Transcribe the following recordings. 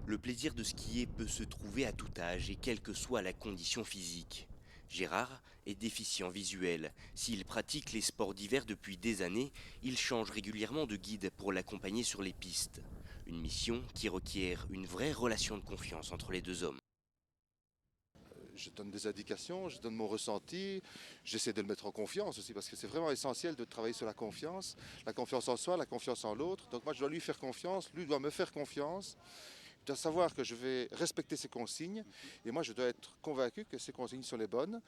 Le plaisir de skier peut se trouver à tout âge et quelle que soit la condition physique. Gérard est déficient visuel. S'il pratique les sports d'hiver depuis des années, il change régulièrement de guide pour l'accompagner sur les pistes. Une mission qui requiert une vraie relation de confiance entre les deux hommes. Je donne des indications, je donne mon ressenti, j'essaie de le mettre en confiance aussi parce que c'est vraiment essentiel de travailler sur la confiance en soi, la confiance en l'autre. Donc moi je dois lui faire confiance, lui doit me faire confiance. Il doit savoir que je vais respecter ses consignes et moi je dois être convaincu que ces consignes sont les bonnes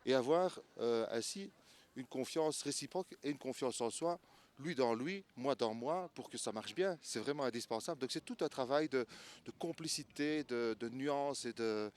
et avoir ainsi une confiance réciproque et une confiance en soi, lui dans lui, moi dans moi, pour que ça marche bien. C'est vraiment indispensable. Donc c'est tout un travail de complicité, de nuances et de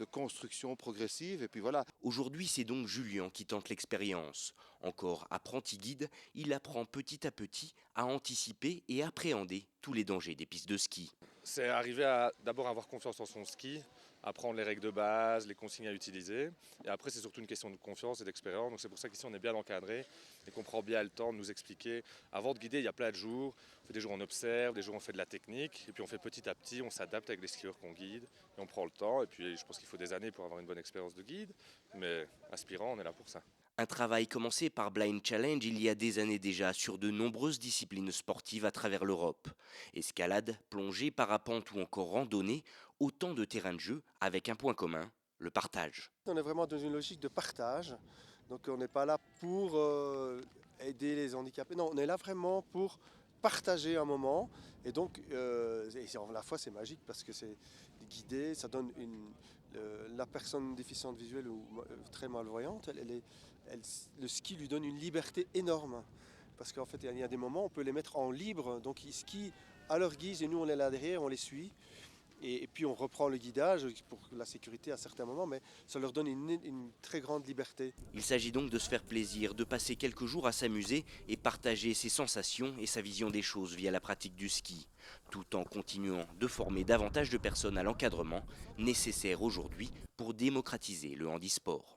construction progressive. Et puis voilà. Aujourd'hui, c'est donc Julien qui tente l'expérience. Encore apprenti guide, il apprend petit à petit à anticiper et appréhender tous les dangers des pistes de ski. C'est arriver à d'abord avoir confiance en son ski, apprendre les règles de base, les consignes à utiliser. Et après, c'est surtout une question de confiance et d'expérience. Donc c'est pour ça qu'ici, on est bien encadré et qu'on prend bien le temps de nous expliquer. Avant de guider, il y a plein de jours. On fait des jours on observe, des jours on fait de la technique. Et puis on fait petit à petit, on s'adapte avec les skieurs qu'on guide. Et on prend le temps. Et puis je pense qu'il faut des années pour avoir une bonne expérience de guide. Mais aspirant, on est là pour ça. Un travail commencé par Blind Challenge il y a des années déjà sur de nombreuses disciplines sportives à travers l'Europe. Escalade, plongée, parapente ou encore randonnée, autant de terrains de jeu avec un point commun, le partage. On est vraiment dans une logique de partage. Donc on n'est pas là pour aider les handicapés. Non, on est là vraiment pour partager un moment. Et donc, à la fois c'est magique parce que c'est guidé, ça donne la personne déficiente visuelle ou très malvoyante, le ski lui donne une liberté énorme. Parce qu'en fait, il y a des moments, on peut les mettre en libre, donc ils skient à leur guise et nous on est là derrière, on les suit. Et puis on reprend le guidage pour la sécurité à certains moments, mais ça leur donne une très grande liberté. Il s'agit donc de se faire plaisir, de passer quelques jours à s'amuser et partager ses sensations et sa vision des choses via la pratique du ski, tout en continuant de former davantage de personnes à l'encadrement nécessaire aujourd'hui pour démocratiser le handisport.